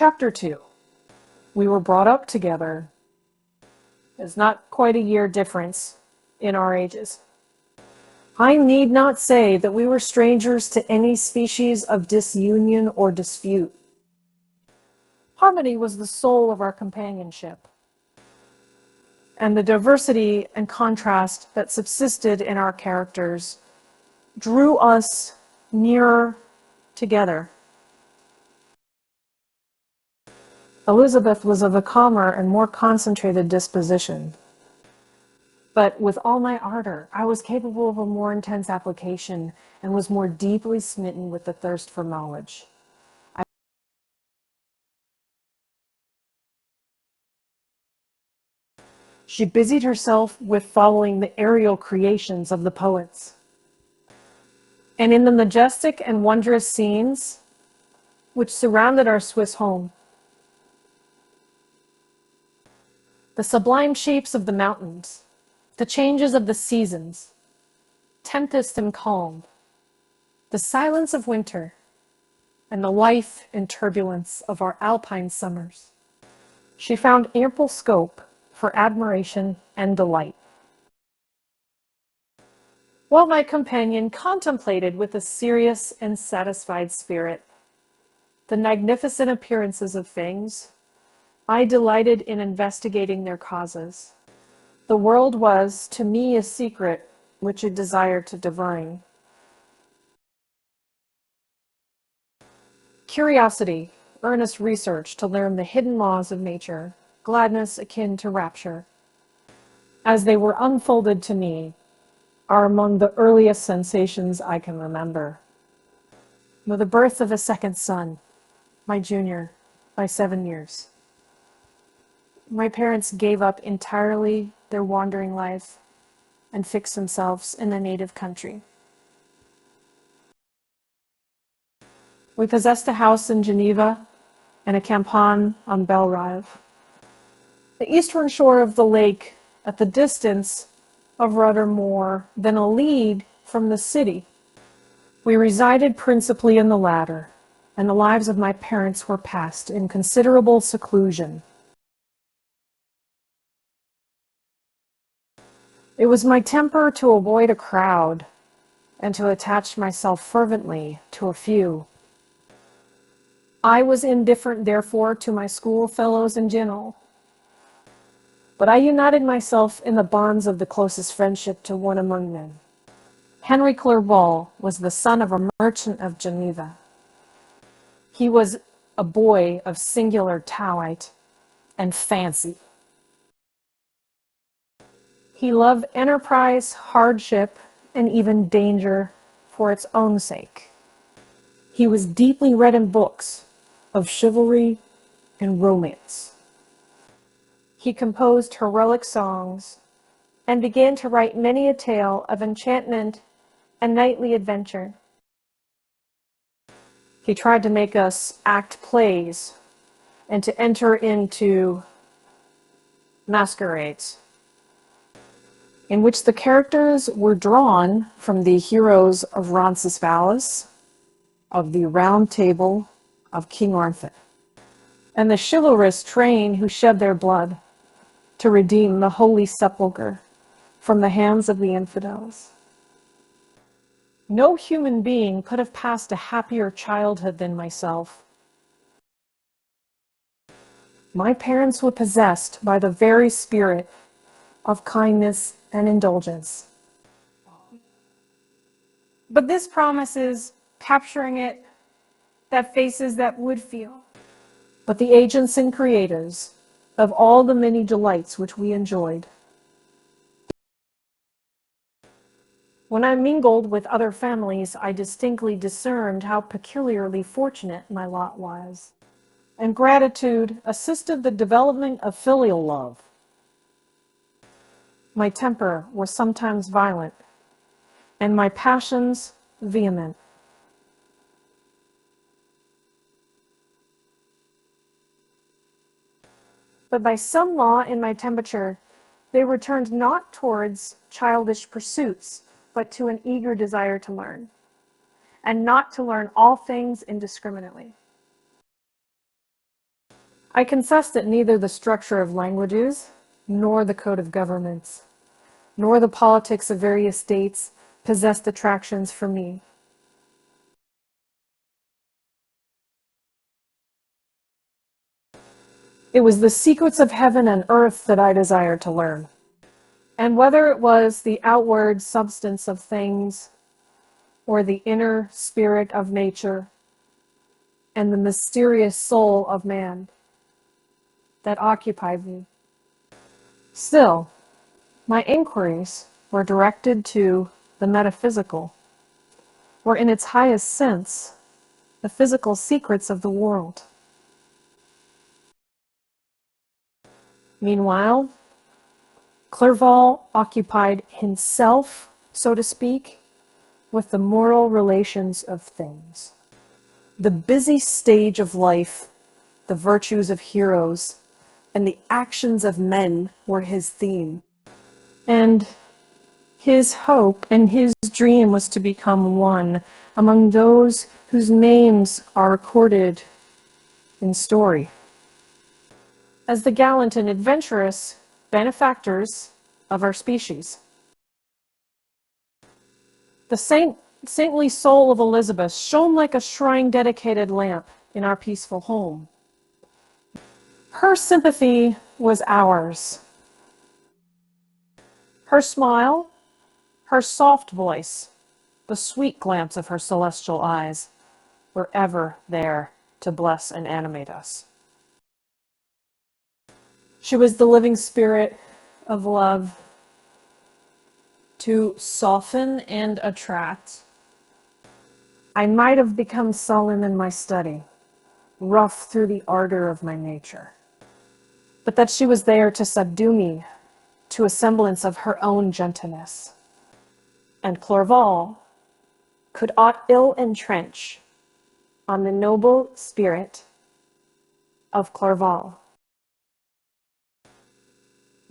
Chapter 2. We were brought up together. There's not quite a year difference in our ages. I need not say that we were strangers to any species of disunion or dispute. Harmony was the soul of our companionship, and the diversity and contrast that subsisted in our characters drew us nearer together. Elizabeth was of a calmer and more concentrated disposition. But with all my ardor, I was capable of a more intense application and was more deeply smitten with the thirst for knowledge. She busied herself with following the aerial creations of the poets. And in the majestic and wondrous scenes which surrounded our Swiss home, the sublime shapes of the mountains, the changes of the seasons, tempest and calm, the silence of winter, and the life and turbulence of our alpine summers, she found ample scope for admiration and delight. While my companion contemplated with a serious and satisfied spirit the magnificent appearances of things, I delighted in investigating their causes. The world was, to me, a secret which I desired to divine. Curiosity, earnest research to learn the hidden laws of nature, gladness akin to rapture, as they were unfolded to me, are among the earliest sensations I can remember. With the birth of a second son, my junior, by 7 years, my parents gave up entirely their wandering life and fixed themselves in the native country. We possessed a house in Geneva and a campagne on Belle-Rive, the eastern shore of the lake at the distance of rather more than a league from the city. We resided principally in the latter, and the lives of my parents were passed in considerable seclusion. It was my temper to avoid a crowd and to attach myself fervently to a few. I was indifferent, therefore, to my schoolfellows in general, but I united myself in the bonds of the closest friendship to one among them. Henry Clerval was the son of a merchant of Geneva. He was a boy of singular talent and fancy. He loved enterprise, hardship, and even danger for its own sake. He was deeply read in books of chivalry and romance. He composed heroic songs and began to write many a tale of enchantment and knightly adventure. He tried to make us act plays and to enter into masquerades, in which the characters were drawn from the heroes of Roncesvalles, of the Round Table of King Arthur, and the chivalrous train who shed their blood to redeem the Holy Sepulchre from the hands of the infidels. No human being could have passed a happier childhood than myself. My parents were possessed by the very spirit of kindness and indulgence. But this promises capturing it that faces that would feel. But the agents and creators of all the many delights which we enjoyed. When I mingled with other families, I distinctly discerned how peculiarly fortunate my lot was, and gratitude assisted the development of filial love. My temper was sometimes violent, and my passions vehement. But by some law in my temperature, they were turned not towards childish pursuits, but to an eager desire to learn, and not to learn all things indiscriminately. I confess that neither the structure of languages, nor the code of governments, nor the politics of various states possessed attractions for me. It was the secrets of heaven and earth that I desired to learn. And whether it was the outward substance of things, or the inner spirit of nature, and the mysterious soul of man that occupied me, still, my inquiries were directed to the metaphysical, or in its highest sense, the physical secrets of the world. Meanwhile, Clerval occupied himself, so to speak, with the moral relations of things. The busy stage of life, the virtues of heroes, and the actions of men were his theme. And his hope and his dream was to become one among those whose names are recorded in story as the gallant and adventurous benefactors of our species. The saintly soul of Elizabeth shone like a shrine-dedicated lamp in our peaceful home. Her sympathy was ours. Her smile, her soft voice, the sweet glance of her celestial eyes were ever there to bless and animate us. She was the living spirit of love to soften and attract. I might have become sullen in my study, rough through the ardor of my nature, but that she was there to subdue me to a semblance of her own gentleness. And Clerval could aught ill entrench on the noble spirit of Clerval.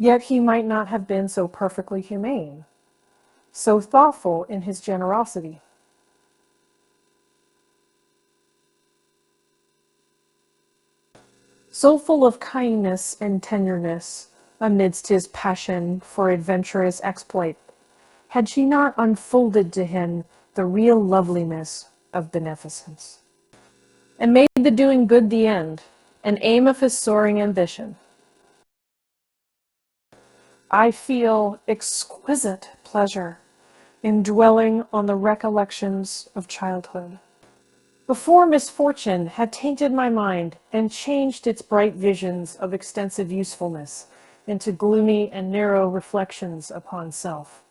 Yet he might not have been so perfectly humane, so thoughtful in his generosity. So full of kindness and tenderness amidst his passion for adventurous exploit, had she not unfolded to him the real loveliness of beneficence, and made the doing good the end, an aim of his soaring ambition. I feel exquisite pleasure in dwelling on the recollections of childhood, before misfortune had tainted my mind and changed its bright visions of extensive usefulness into gloomy and narrow reflections upon self.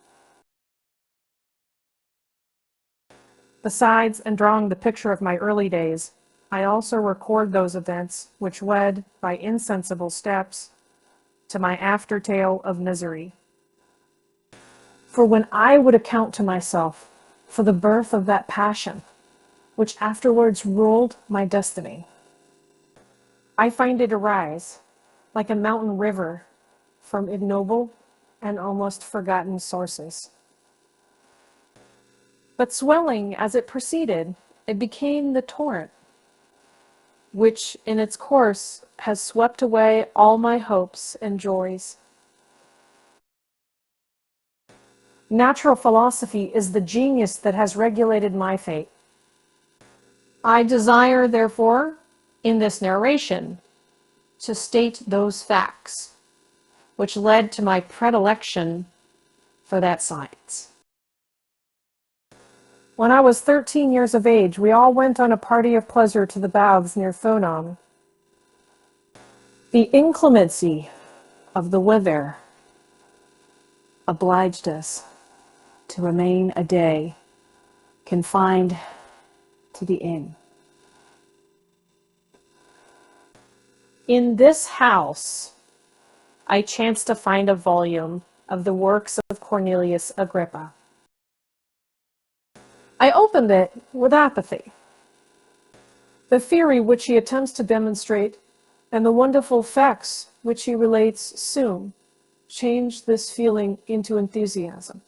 Besides, in drawing the picture of my early days, I also record those events which led, by insensible steps, to my aftertale of misery. For when I would account to myself for the birth of that passion, which afterwards ruled my destiny, I find it arise, like a mountain river, from ignoble and almost forgotten sources. But swelling as it proceeded, it became the torrent, which in its course has swept away all my hopes and joys. Natural philosophy is the genius that has regulated my fate. I desire, therefore, in this narration, to state those facts which led to my predilection for that science. When I was 13 years of age, we all went on a party of pleasure to the baths near Thonon. The inclemency of the weather obliged us to remain a day confined to the inn. In this house, I chanced to find a volume of the works of Cornelius Agrippa. I opened it with apathy. The theory which he attempts to demonstrate and the wonderful facts which he relates soon changed this feeling into enthusiasm.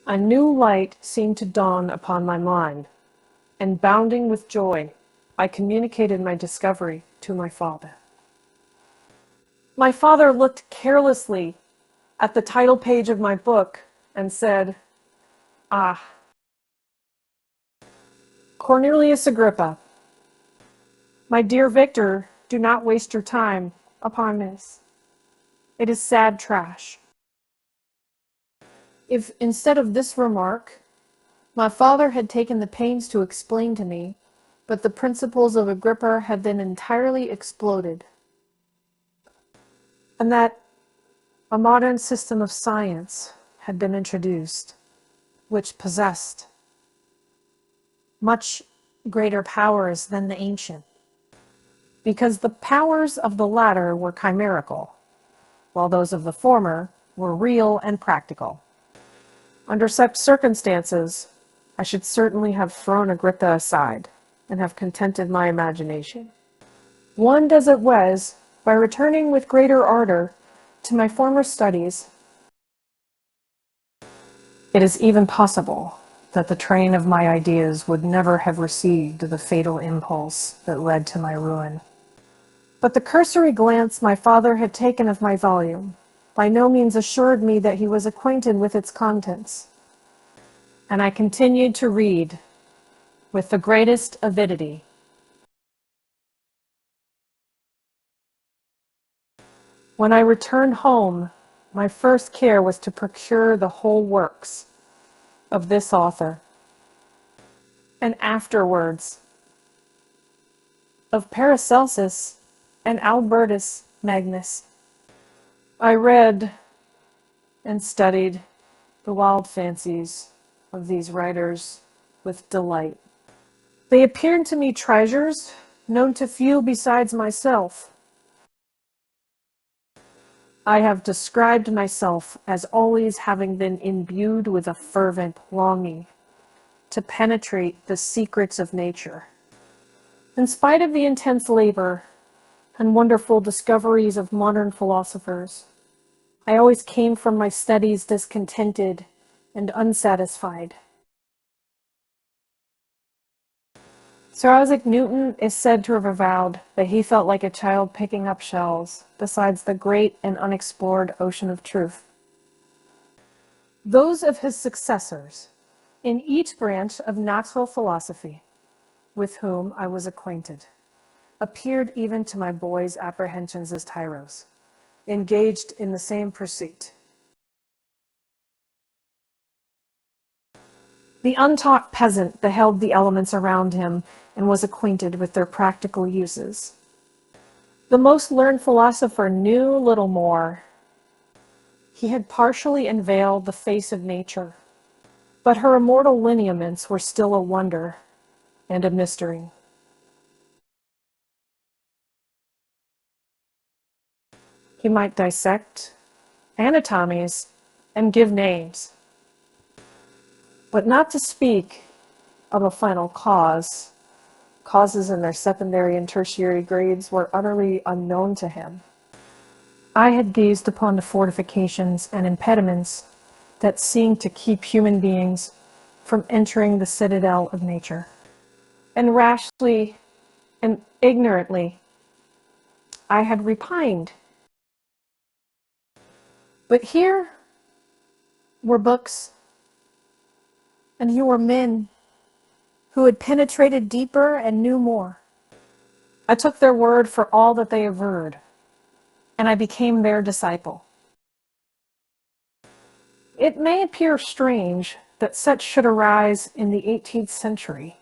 A new light seemed to dawn upon my mind, and bounding with joy, I communicated my discovery to my father. My father looked carelessly at the title page of my book and said, "Ah, Cornelius Agrippa, my dear Victor, do not waste your time upon this. It is sad trash." If instead of this remark, my father had taken the pains to explain to me, but the principles of Agrippa had been entirely exploded, and that a modern system of science had been introduced, which possessed much greater powers than the ancient, because the powers of the latter were chimerical, while those of the former were real and practical. Under such circumstances, I should certainly have thrown Agrippa aside and have contented my imagination. Warned as it was, by returning with greater ardor to my former studies, it is even possible that the train of my ideas would never have received the fatal impulse that led to my ruin. But the cursory glance my father had taken of my volume by no means assured me that he was acquainted with its contents, and I continued to read with the greatest avidity. When I returned home, my first care was to procure the whole works of this author, and afterwards of Paracelsus and Albertus Magnus. I read and studied the wild fancies of these writers with delight. They appeared to me treasures known to few besides myself. I have described myself as always having been imbued with a fervent longing to penetrate the secrets of nature. In spite of the intense labor and wonderful discoveries of modern philosophers, I always came from my studies discontented and unsatisfied. Sir Isaac Newton is said to have avowed that he felt like a child picking up shells beside the great and unexplored ocean of truth. Those of his successors in each branch of natural philosophy with whom I was acquainted appeared even to my boy's apprehensions as tyros, engaged in the same pursuit. The untaught peasant beheld the elements around him and was acquainted with their practical uses. The most learned philosopher knew little more. He had partially unveiled the face of nature, but her immortal lineaments were still a wonder and a mystery. He might dissect anatomies and give names, but not to speak of a final cause. Causes in their secondary and tertiary grades were utterly unknown to him. I had gazed upon the fortifications and impediments that seemed to keep human beings from entering the citadel of nature, and rashly and ignorantly I had repined. But here were books, and here were men who had penetrated deeper and knew more. I took their word for all that they averred, and I became their disciple. It may appear strange that such should arise in the 18th century,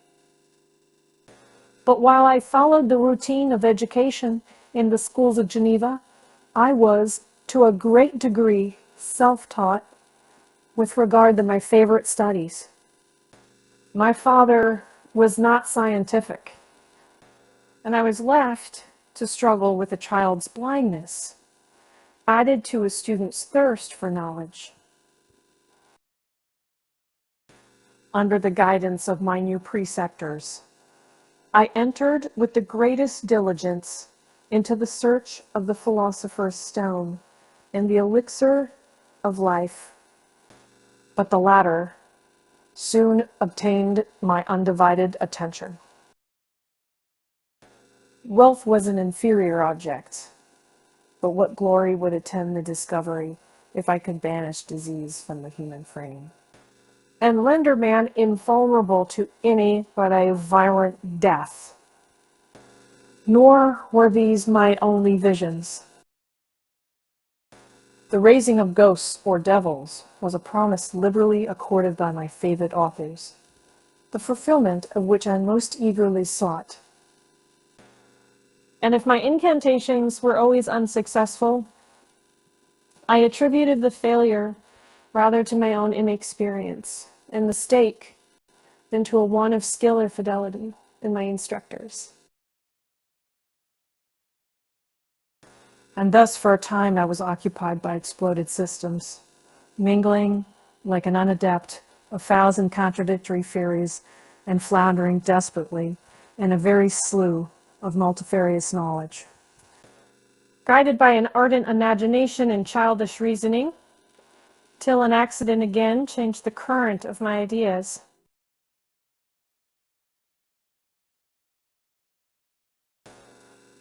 but while I followed the routine of education in the schools of Geneva, I was, to a great degree, self-taught with regard to my favorite studies. My father was not scientific, and I was left to struggle with a child's blindness, added to a student's thirst for knowledge. Under the guidance of my new preceptors, I entered with the greatest diligence into the search of the philosopher's stone and the elixir of life, but the latter soon obtained my undivided attention. Wealth was an inferior object, but what glory would attend the discovery if I could banish disease from the human frame, and render man invulnerable to any but a violent death? Nor were these my only visions. The raising of ghosts or devils was a promise liberally accorded by my favorite authors, the fulfillment of which I most eagerly sought. And if my incantations were always unsuccessful, I attributed the failure rather to my own inexperience and mistake than to a want of skill or fidelity in my instructors. And thus for a time I was occupied by exploded systems, mingling like an unadept, 1,000 contradictory theories and floundering desperately in a very slough of multifarious knowledge. Guided by an ardent imagination and childish reasoning, till an accident again changed the current of my ideas.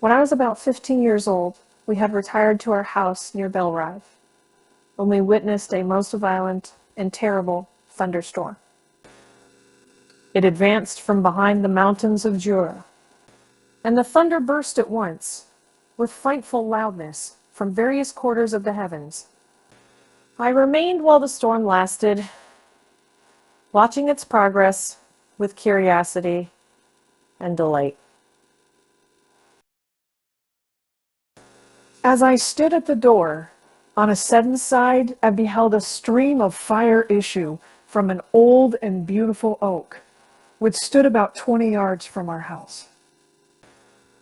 When I was about 15 years old, we had retired to our house near Belrive, when we witnessed a most violent and terrible thunderstorm. It advanced from behind the mountains of Jura, and the thunder burst at once, with frightful loudness, from various quarters of the heavens. I remained while the storm lasted, watching its progress with curiosity and delight. As I stood at the door, on a sudden side, I beheld a stream of fire issue from an old and beautiful oak, which stood about 20 yards from our house.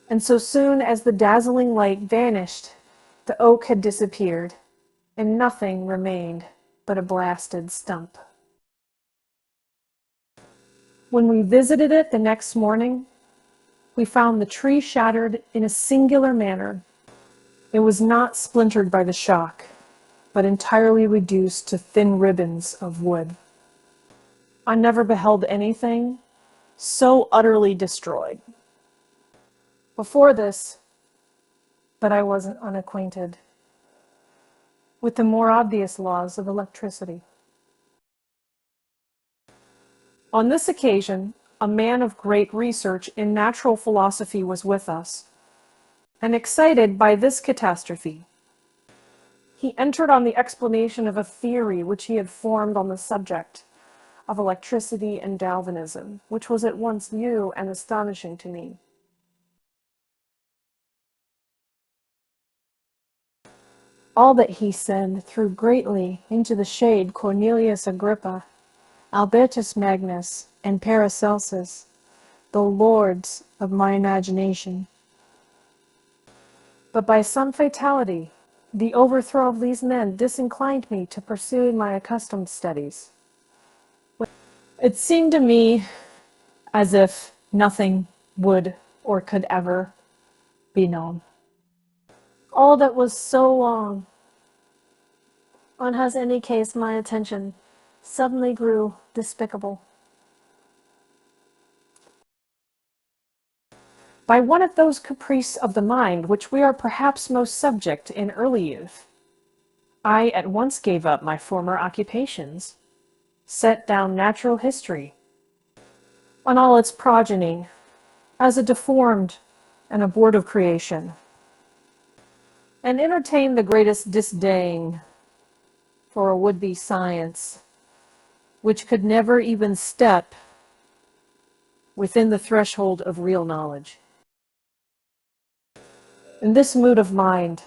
And so soon as the dazzling light vanished, the oak had disappeared, and nothing remained but a blasted stump. When we visited it the next morning, we found the tree shattered in a singular manner. It was not splintered by the shock, but entirely reduced to thin ribbons of wood. I never beheld anything so utterly destroyed. Before this, but I wasn't unacquainted with the more obvious laws of electricity. On this occasion, a man of great research in natural philosophy was with us, and excited by this catastrophe, he entered on the explanation of a theory which he had formed on the subject of electricity and galvanism, which was at once new and astonishing to me. All that he said threw greatly into the shade Cornelius Agrippa, Albertus Magnus, and Paracelsus, the lords of my imagination. But by some fatality, the overthrow of these men disinclined me to pursue my accustomed studies. It seemed to me as if nothing would or could ever be known. All that was so long has any case my attention suddenly grew despicable. By one of those caprices of the mind which we are perhaps most subject in early youth, I at once gave up my former occupations, set down natural history on all its progeny as a deformed and abortive creation, and entertained the greatest disdain for a would-be science which could never even step within the threshold of real knowledge. In this mood of mind,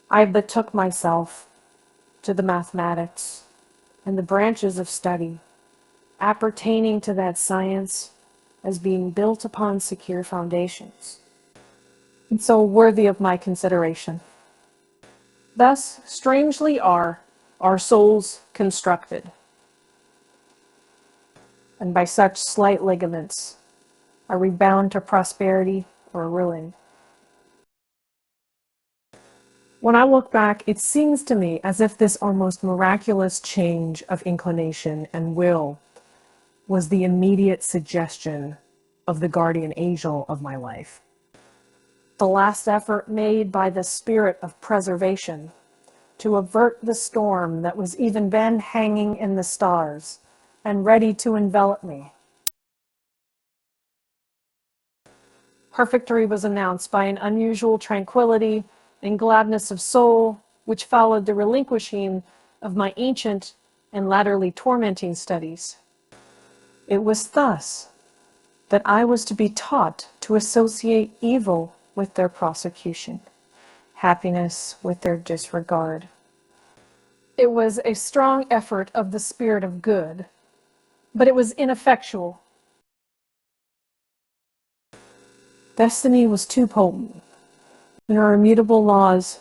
I betook myself to the mathematics and the branches of study appertaining to that science as being built upon secure foundations, and so worthy of my consideration. Thus, strangely are our souls constructed, and by such slight ligaments are we bound to prosperity or ruin. When I look back, it seems to me as if this almost miraculous change of inclination and will was the immediate suggestion of the guardian angel of my life. the last effort made by the spirit of preservation to avert the storm that was even then hanging in the stars and ready to envelop me. Her victory was announced by an unusual tranquility and gladness of soul, which followed the relinquishing of my ancient and latterly tormenting studies. It was thus that I was to be taught to associate evil with their prosecution, happiness with their disregard. It was a strong effort of the spirit of good, but it was ineffectual. Destiny was too potent, and her immutable laws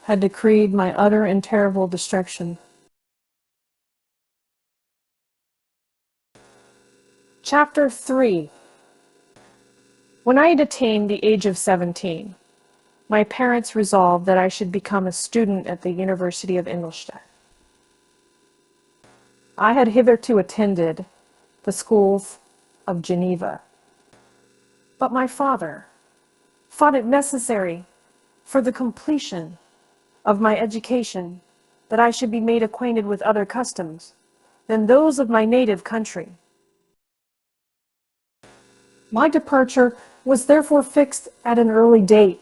had decreed my utter and terrible destruction. Chapter 3. When I had attained the age of 17, my parents resolved that I should become a student at the University of Ingolstadt. I had hitherto attended the schools of Geneva, but my father thought it necessary for the completion of my education that I should be made acquainted with other customs than those of my native country. My departure was therefore fixed at an early date,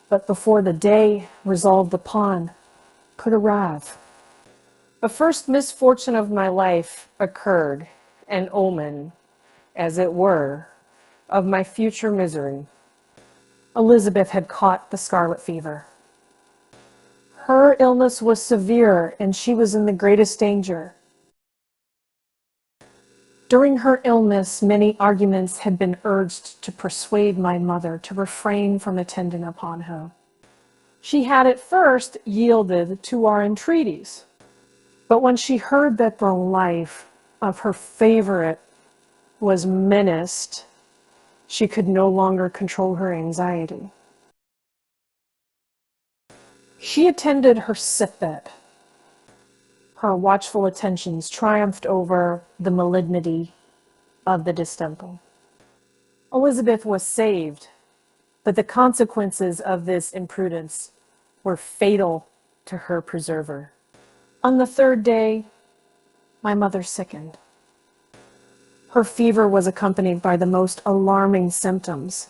but before the day resolved upon could arrive, the first misfortune of my life occurred, an omen, as it were, of my future misery. Elizabeth had caught the scarlet fever. Her illness was severe, and she was in the greatest danger. During her illness, many arguments had been urged to persuade my mother to refrain from attending upon her. She had at first yielded to our entreaties, but when she heard that the life of her favorite was menaced, she could no longer control her anxiety. She attended her sickbed. Her watchful attentions triumphed over the malignity of the distemper. Elizabeth was saved, but the consequences of this imprudence were fatal to her preserver. On the third day, my mother sickened. Her fever was accompanied by the most alarming symptoms,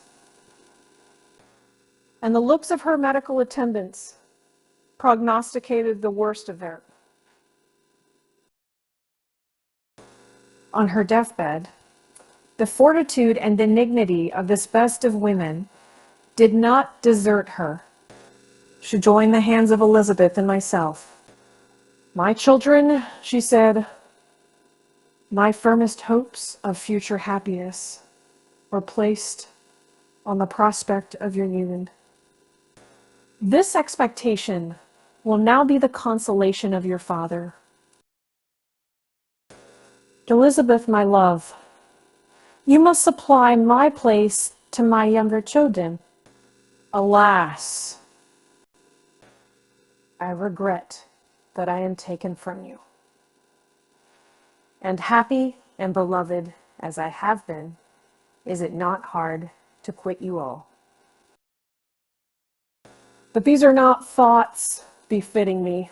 and the looks of her medical attendants prognosticated the worst of it. On her deathbed, the fortitude and benignity of this best of women did not desert her. She joined the hands of Elizabeth and myself. "My children," she said, "my firmest hopes of future happiness were placed on the prospect of your union. This expectation will now be the consolation of your father. Elizabeth, my love, you must supply my place to my younger children. Alas, I regret that I am taken from you. And happy and beloved as I have been, is it not hard to quit you all? But these are not thoughts befitting me.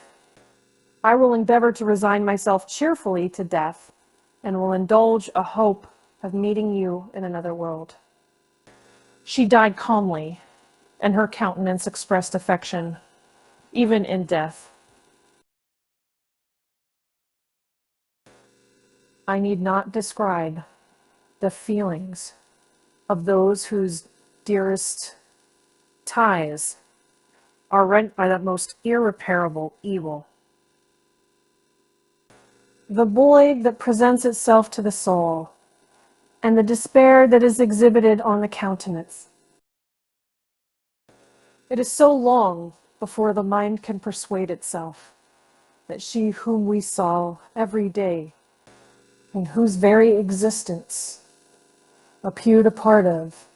I will endeavor to resign myself cheerfully to death, and will indulge a hope of meeting you in another world." She died calmly, and her countenance expressed affection, even in death. I need not describe the feelings of those whose dearest ties are rent by the most irreparable evil. The void that presents itself to the soul, and the despair that is exhibited on the countenance. It is so long before the mind can persuade itself that she whom we saw every day, and whose very existence appeared a part of,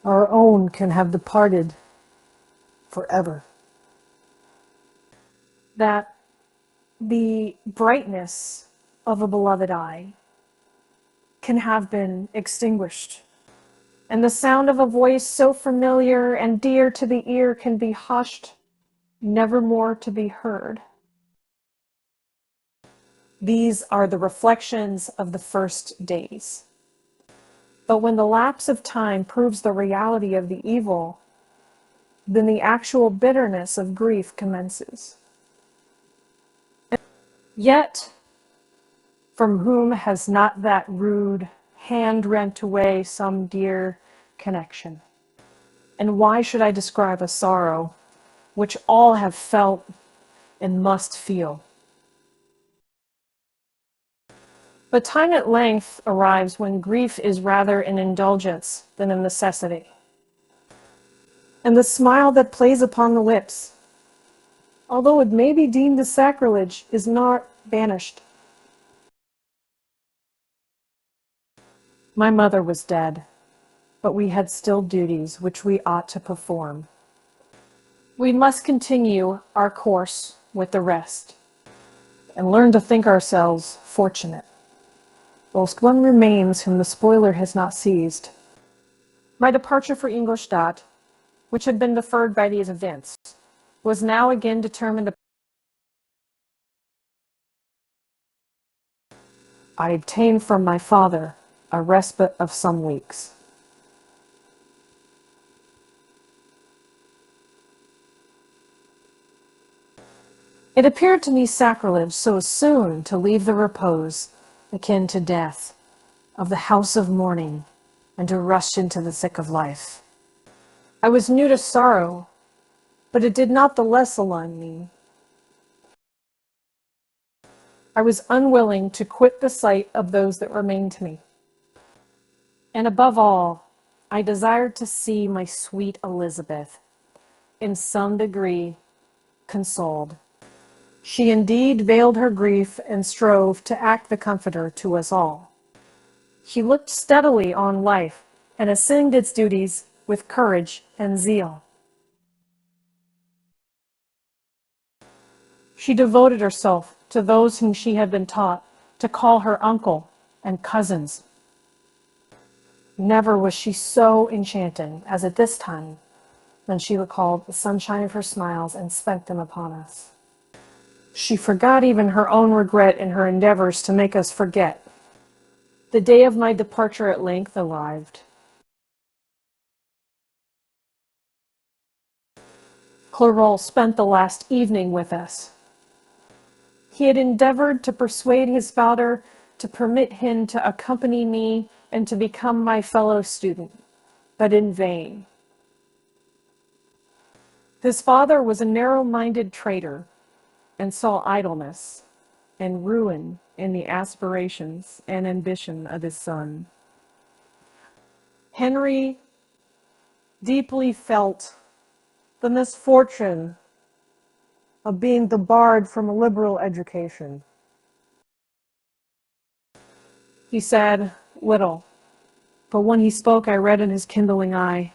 our own, can have departed forever. That the brightness of a beloved eye can have been extinguished, and the sound of a voice so familiar and dear to the ear can be hushed, never more to be heard. These are the reflections of the first days. But when the lapse of time proves the reality of the evil, then the actual bitterness of grief commences. Yet, from whom has not that rude hand rent away some dear connection? And why should I describe a sorrow which all have felt and must feel? But time at length arrives when grief is rather an indulgence than a necessity. And the smile that plays upon the lips, although it may be deemed a sacrilege, is not banished. My mother was dead, but we had still duties which we ought to perform. We must continue our course with the rest, and learn to think ourselves fortunate, whilst one remains whom the spoiler has not seized. My departure for Ingolstadt, which had been deferred by these events, was now again determined. I obtained from my father a respite of some weeks. It appeared to me sacrilege so soon to leave the repose, akin to death, of the house of mourning, and to rush into the thick of life. I was new to sorrow, but it did not the less alarm me. I was unwilling to quit the sight of those that remained to me. And above all, I desired to see my sweet Elizabeth, in some degree, consoled. She indeed veiled her grief and strove to act the comforter to us all. She looked steadily on life and assumed its duties with courage and zeal. She devoted herself to those whom she had been taught to call her uncle and cousins. Never was she so enchanting as at this time, when she recalled the sunshine of her smiles and spent them upon us. She forgot even her own regret in her endeavors to make us forget. The day of my departure at length arrived. Clerval spent the last evening with us. He had endeavored to persuade his father to permit him to accompany me and to become my fellow student, but in vain. His father was a narrow-minded traitor and saw idleness and ruin in the aspirations and ambition of his son. Henry deeply felt the misfortune of being debarred from a liberal education. He said little, but when he spoke, I read in his kindling eye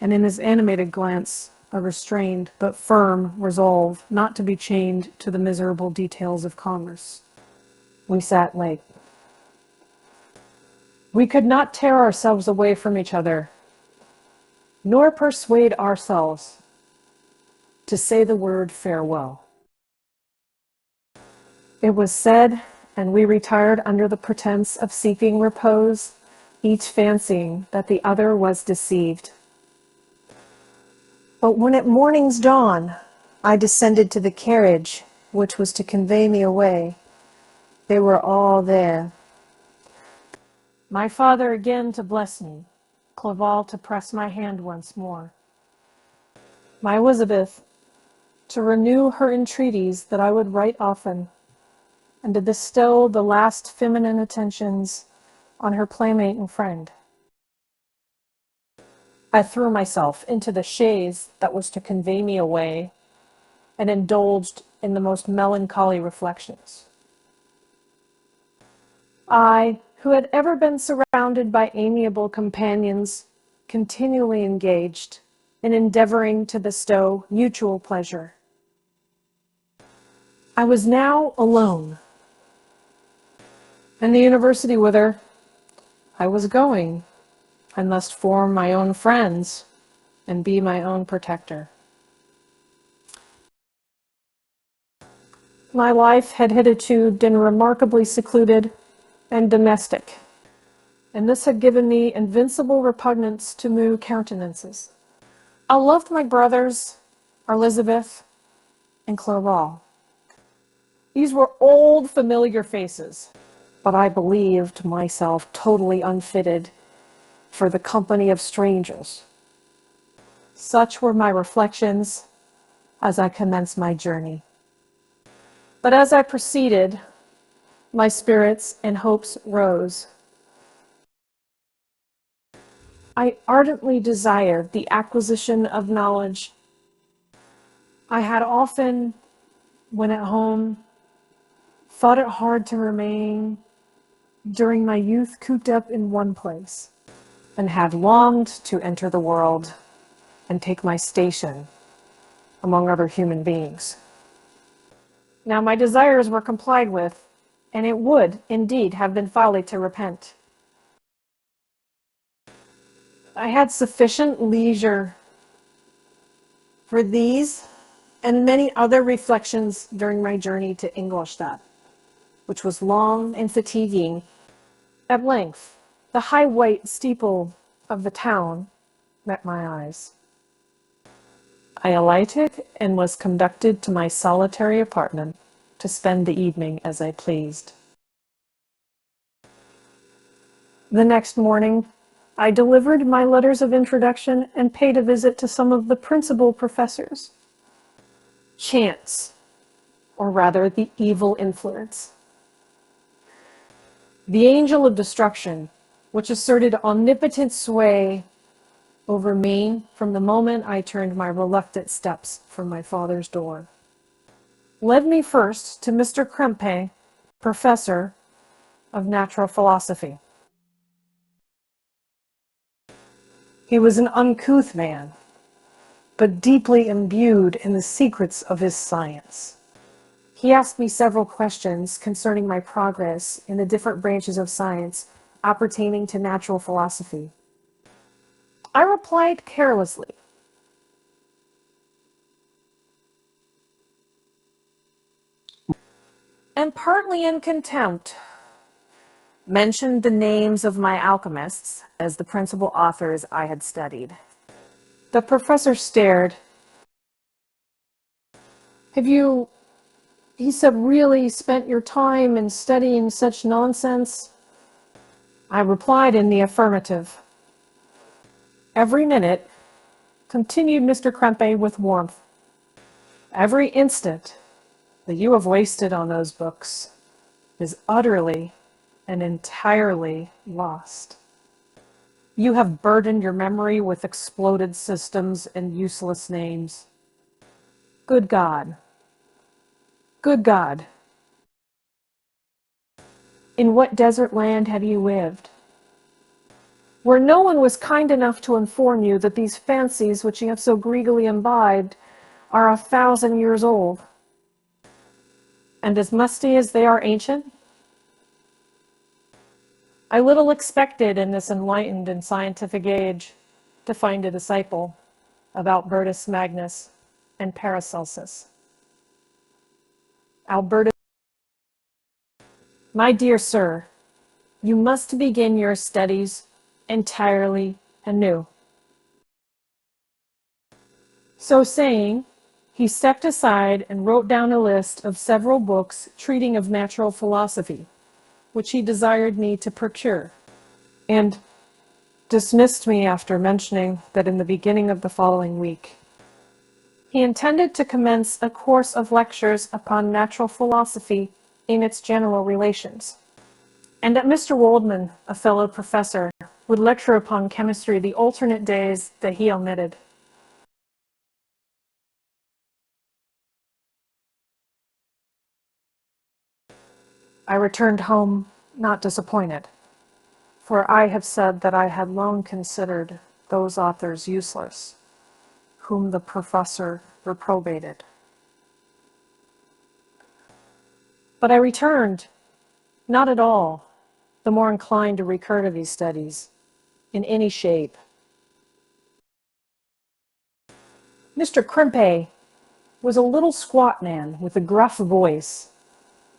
and in his animated glance a restrained but firm resolve not to be chained to the miserable details of commerce. We sat late. We could not tear ourselves away from each other, nor persuade ourselves to say the word farewell. It was said, and we retired under the pretense of seeking repose, each fancying that the other was deceived. But when at morning's dawn I descended to the carriage which was to convey me away, they were all there. My father again to bless me, Clerval to press my hand once more, my Elizabeth to renew her entreaties that I would write often, and to bestow the last feminine attentions on her playmate and friend. I threw myself into the chaise that was to convey me away, and indulged in the most melancholy reflections. I, who had ever been surrounded by amiable companions, continually engaged in endeavoring to bestow mutual pleasure. I was now alone, and the university whither I was going I must form my own friends and be my own protector. My life had hitherto been remarkably secluded and domestic, and this had given me invincible repugnance to new countenances. I loved my brothers, Elizabeth and Clerval. These were old, familiar faces, but I believed myself totally unfitted for the company of strangers. Such were my reflections as I commenced my journey. But as I proceeded, my spirits and hopes rose. I ardently desired the acquisition of knowledge. I had often, when at home, thought it hard to remain during my youth cooped up in one place, and had longed to enter the world and take my station among other human beings. Now my desires were complied with, and it would, indeed, have been folly to repent. I had sufficient leisure for these and many other reflections during my journey to Ingolstadt, which was long and fatiguing. At length, the high white steeple of the town met my eyes. I alighted and was conducted to my solitary apartment to spend the evening as I pleased. The next morning, I delivered my letters of introduction and paid a visit to some of the principal professors. Chance, or rather the evil influence, the angel of destruction, which asserted omnipotent sway over me from the moment I turned my reluctant steps from my father's door, led me first to Mr. Krempe, professor of natural philosophy. He was an uncouth man, but deeply imbued in the secrets of his science. He asked me several questions concerning my progress in the different branches of science appertaining to natural philosophy. I replied carelessly, and partly in contempt, mentioned the names of my alchemists as the principal authors I had studied. The professor stared. "Have you," he said, "really spent your time in studying such nonsense?" I replied in the affirmative. "Every minute," continued Mr. Krempe with warmth, "every instant that you have wasted on those books is utterly and entirely lost. You have burdened your memory with exploded systems and useless names. Good God! Good God! In what desert land have you lived, where no one was kind enough to inform you that these fancies which you have so greedily imbibed are 1,000 years old, and as musty as they are ancient? I little expected in this enlightened and scientific age to find a disciple of Albertus Magnus and Paracelsus. Albertus, my dear sir, you must begin your studies entirely anew." So saying, he stepped aside and wrote down a list of several books treating of natural philosophy, which he desired me to procure, and dismissed me after mentioning that in the beginning of the following week, he intended to commence a course of lectures upon natural philosophy in its general relations, and that Mr. Waldman, a fellow professor, would lecture upon chemistry the alternate days that he omitted. I returned home not disappointed, for I have said that I had long considered those authors useless, whom the professor reprobated. But I returned, not at all the more inclined to recur to these studies, in any shape. Mr. Krempe was a little squat man with a gruff voice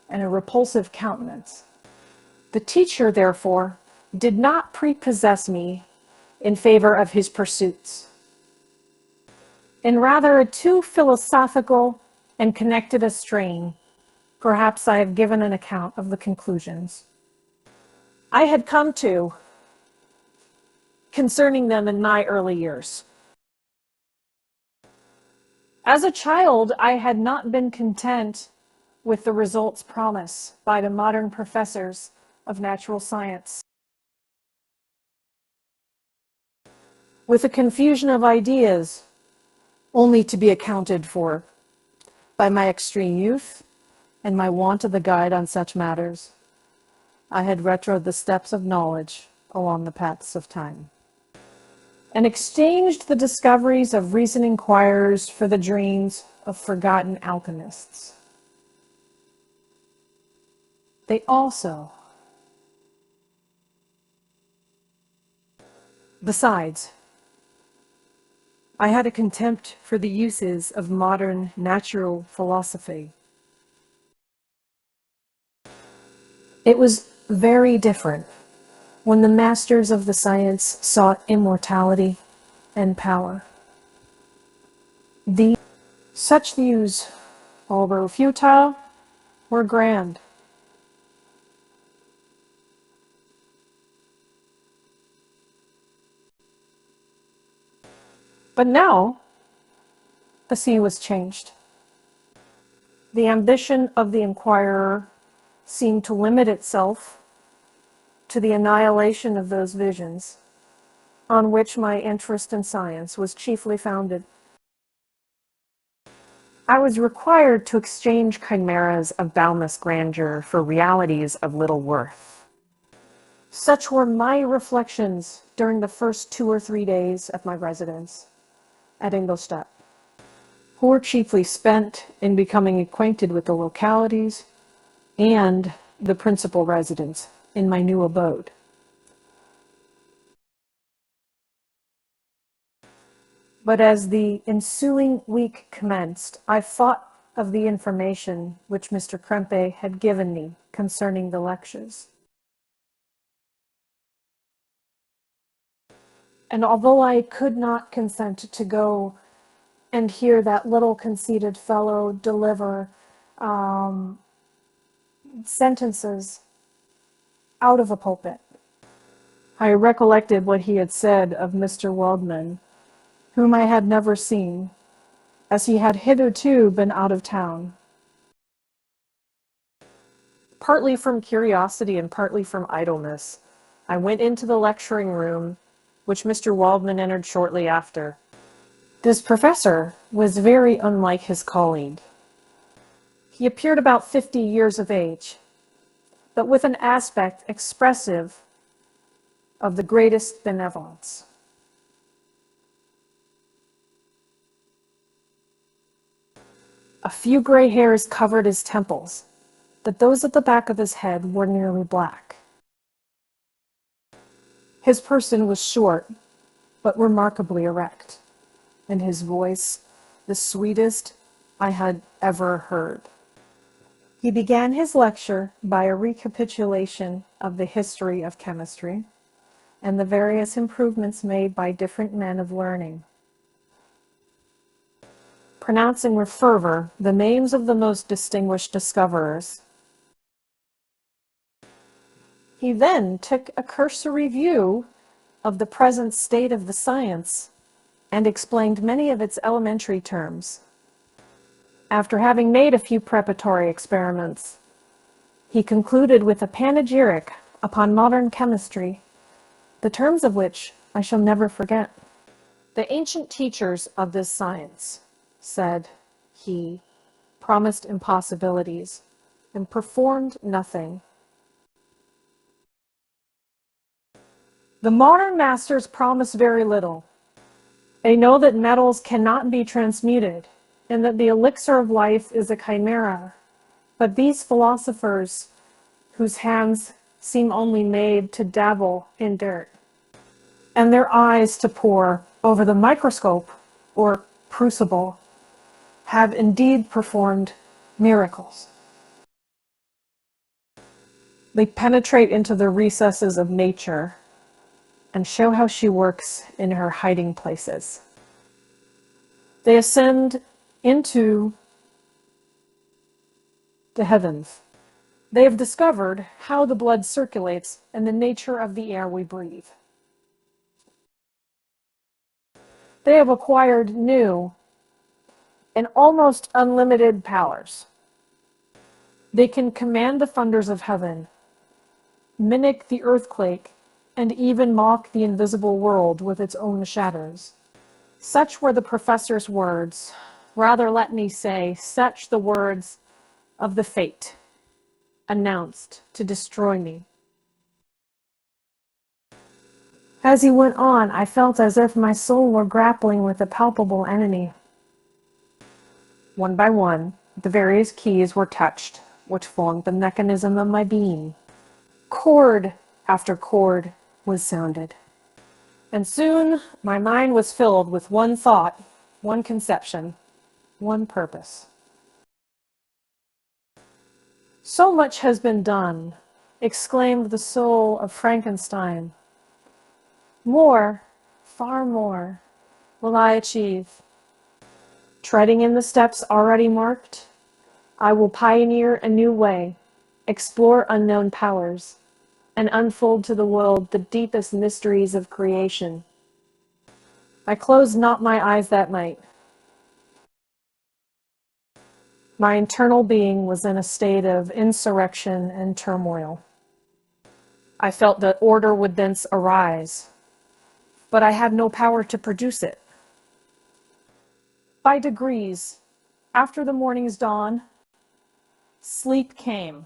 and a repulsive countenance. The teacher, therefore, did not prepossess me in favor of his pursuits. In rather a too philosophical and connected a strain, perhaps I have given an account of the conclusions I had come to concerning them in my early years. As a child, I had not been content with the results promised by the modern professors of natural science. With a confusion of ideas only to be accounted for by my extreme youth and my want of the guide on such matters, I had retrod the steps of knowledge along the paths of time, and exchanged the discoveries of recent inquirers for the dreams of forgotten alchemists. They also, besides, I had a contempt for the uses of modern natural philosophy. It was very different when the masters of the science sought immortality and power. Such views, although futile, were grand. But now, the scene was changed. The ambition of the inquirer seemed to limit itself to the annihilation of those visions on which my interest in science was chiefly founded. I was required to exchange chimeras of boundless grandeur for realities of little worth. Such were my reflections during the first 2 or 3 days of my residence at Ingolstadt, who were chiefly spent in becoming acquainted with the localities and the principal residents in my new abode. But as the ensuing week commenced, I thought of the information which Mr. Krempe had given me concerning the lectures. And although I could not consent to go and hear that little conceited fellow deliver sentences out of a pulpit, I recollected what he had said of Mr. Waldman, whom I had never seen, as he had hitherto been out of town. Partly from curiosity and partly from idleness, I went into the lecturing room, which Mr. Waldman entered shortly after. This professor was very unlike his colleague. He appeared about 50 years of age, but with an aspect expressive of the greatest benevolence. A few gray hairs covered his temples, but those at the back of his head were nearly black. His person was short, but remarkably erect, and his voice the sweetest I had ever heard. He began his lecture by a recapitulation of the history of chemistry and the various improvements made by different men of learning, pronouncing with fervor the names of the most distinguished discoverers. He then took a cursory view of the present state of the science and explained many of its elementary terms. After having made a few preparatory experiments, he concluded with a panegyric upon modern chemistry, the terms of which I shall never forget. The ancient teachers of this science, said he, promised impossibilities and performed nothing. The modern masters promise very little. They know that metals cannot be transmuted and that the elixir of life is a chimera. But these philosophers, whose hands seem only made to dabble in dirt, and their eyes to pore over the microscope or crucible, have indeed performed miracles. They penetrate into the recesses of nature and show how she works in her hiding places. They ascend into the heavens. They have discovered how the blood circulates and the nature of the air we breathe. They have acquired new and almost unlimited powers. They can command the thunders of heaven, mimic the earthquake, and even mock the invisible world with its own shadows. Such were the professor's words, rather let me say, such the words of the fate announced to destroy me. As he went on, I felt as if my soul were grappling with a palpable enemy. One by one, the various keys were touched, which formed the mechanism of my being. Chord after chord was sounded. And soon my mind was filled with one thought, one conception, one purpose. So much has been done, exclaimed the soul of Frankenstein. More, far more, will I achieve. Treading in the steps already marked, I will pioneer a new way, explore unknown powers, and unfold to the world the deepest mysteries of creation. I closed not my eyes that night. My internal being was in a state of insurrection and turmoil. I felt that order would thence arise, but I had no power to produce it. By degrees, after the morning's dawn, sleep came.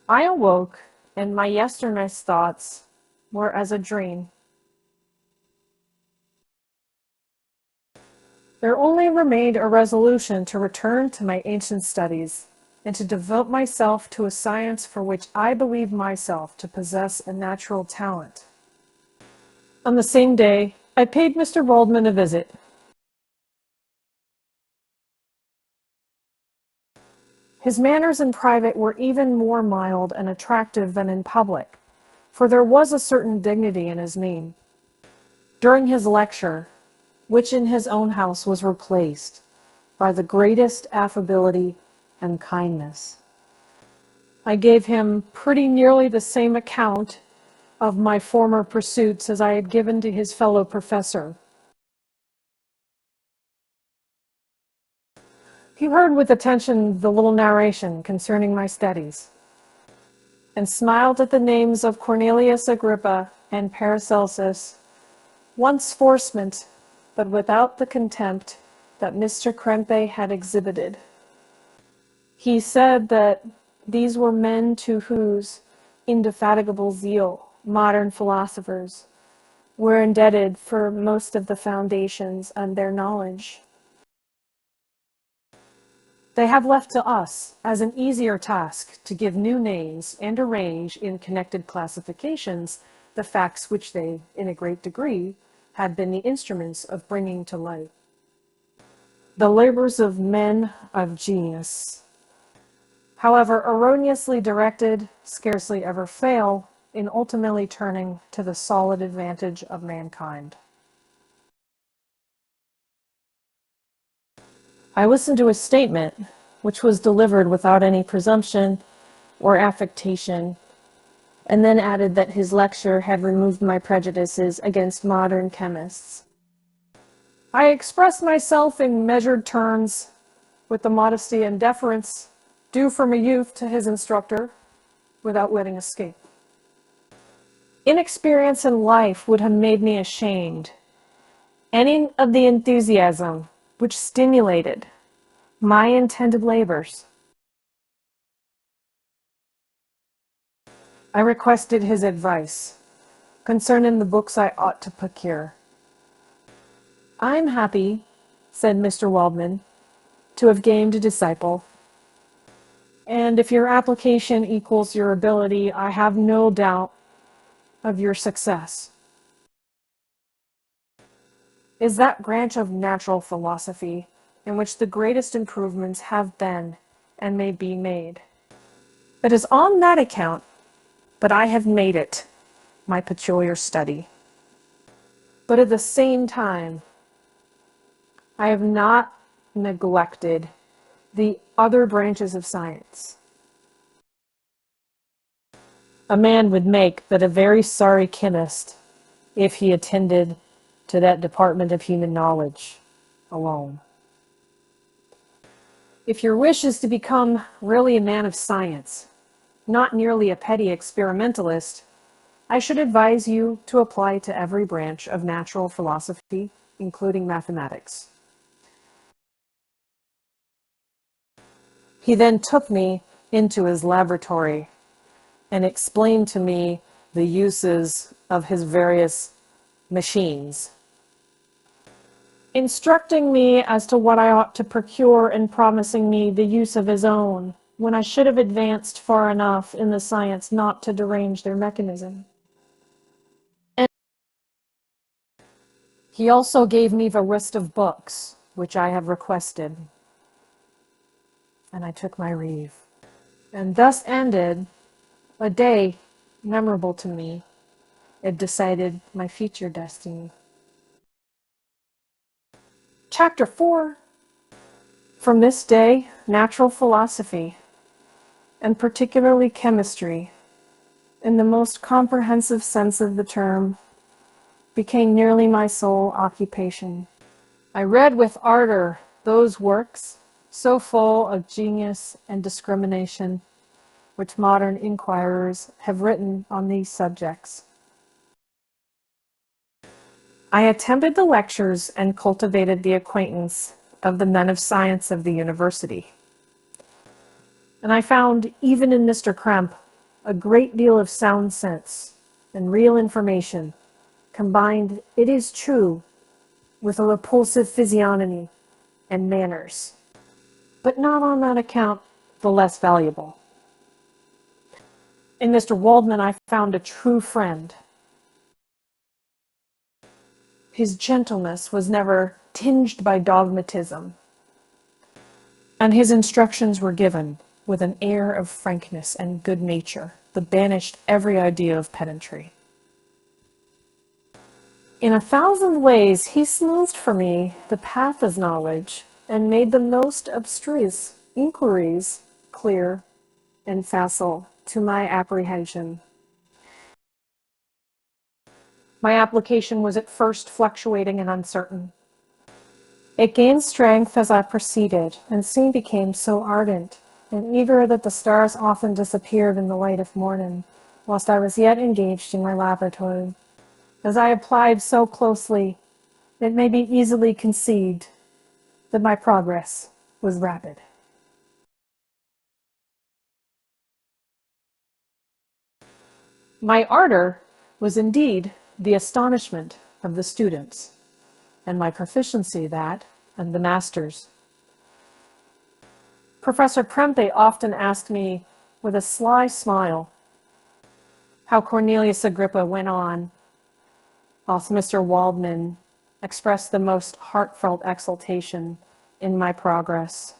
I awoke, and my yesternight's thoughts were as a dream. There only remained a resolution to return to my ancient studies and to devote myself to a science for which I believed myself to possess a natural talent. On the same day, I paid Mr. Waldman a visit. His manners in private were even more mild and attractive than in public, for there was a certain dignity in his mien. During his lecture, which in his own house was replaced by the greatest affability and kindness, I gave him pretty nearly the same account of my former pursuits as I had given to his fellow professor. He heard with attention the little narration concerning my studies, and smiled at the names of Cornelius Agrippa and Paracelsus, once sportsmen, but without the contempt that Mr. Krempe had exhibited. He said that these were men to whose indefatigable zeal modern philosophers were indebted for most of the foundations of their knowledge. They have left to us as an easier task to give new names and arrange in connected classifications the facts which they, in a great degree, had been the instruments of bringing to light. The labors of men of genius, however erroneously directed, scarcely ever fail in ultimately turning to the solid advantage of mankind. I listened to his statement, which was delivered without any presumption or affectation, and then added that his lecture had removed my prejudices against modern chemists. I expressed myself in measured terms, with the modesty and deference due from a youth to his instructor, without letting escape. Inexperience in life would have made me ashamed. Any of the enthusiasm which stimulated my intended labors. I requested his advice concerning the books I ought to procure. I'm happy, said Mr. Waldman, to have gained a disciple. And if your application equals your ability, I have no doubt of your success. Is that branch of natural philosophy in which the greatest improvements have been and may be made. It is on that account that I have made it my peculiar study. But at the same time, I have not neglected the other branches of science. A man would make but a very sorry chemist if he attended to that department of human knowledge alone. If your wish is to become really a man of science, not merely a petty experimentalist, I should advise you to apply to every branch of natural philosophy, including mathematics. He then took me into his laboratory and explained to me the uses of his various machines, instructing me as to what I ought to procure and promising me the use of his own, when I should have advanced far enough in the science not to derange their mechanism. And he also gave me the list of books which I have requested, and I took my leave. And thus ended a day memorable to me. It decided my future destiny. Chapter 4. From this day, natural philosophy, and particularly chemistry, in the most comprehensive sense of the term, became nearly my sole occupation. I read with ardor those works, so full of genius and discrimination, which modern inquirers have written on these subjects. I attended the lectures and cultivated the acquaintance of the men of science of the university. And I found, even in Mr. Kremp, a great deal of sound sense and real information, combined, it is true, with a repulsive physiognomy and manners, but not on that account the less valuable. In Mr. Waldman I found a true friend. His gentleness was never tinged by dogmatism, and his instructions were given with an air of frankness and good nature that banished every idea of pedantry. In 1,000 ways he smoothed for me the path of knowledge and made the most abstruse inquiries clear and facile to my apprehension. My application was at first fluctuating and uncertain. It gained strength as I proceeded, and soon became so ardent and eager that the stars often disappeared in the light of morning, whilst I was yet engaged in my laboratory. As I applied so closely, it may be easily conceived that my progress was rapid. My ardor was indeed the astonishment of the students, and my proficiency that and the masters. Professor Premte often asked me with a sly smile how Cornelius Agrippa went on, whilst Mr. Waldman expressed the most heartfelt exultation in my progress.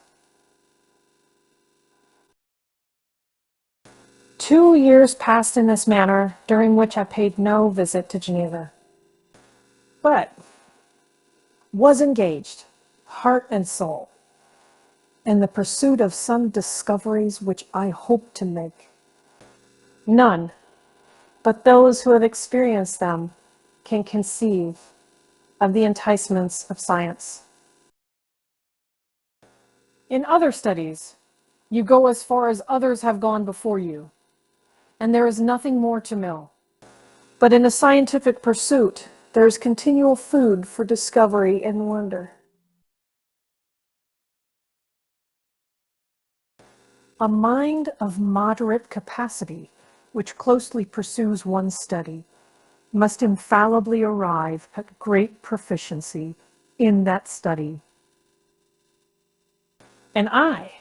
2 years passed in this manner, during which I paid no visit to Geneva, but was engaged, heart and soul, in the pursuit of some discoveries which I hoped to make. None but those who have experienced them can conceive of the enticements of science. In other studies, you go as far as others have gone before you, and there is nothing more to know. But in a scientific pursuit, there is continual food for discovery and wonder. A mind of moderate capacity, which closely pursues one's study, must infallibly arrive at great proficiency in that study. And I,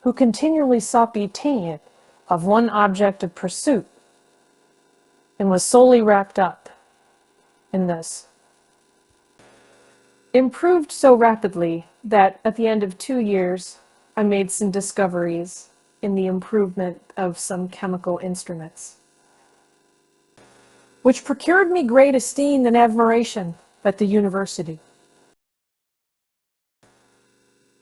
who continually sought the attainment of one object of pursuit and was solely wrapped up in this. Improved so rapidly that at the end of 2 years, I made some discoveries in the improvement of some chemical instruments, which procured me great esteem and admiration at the university.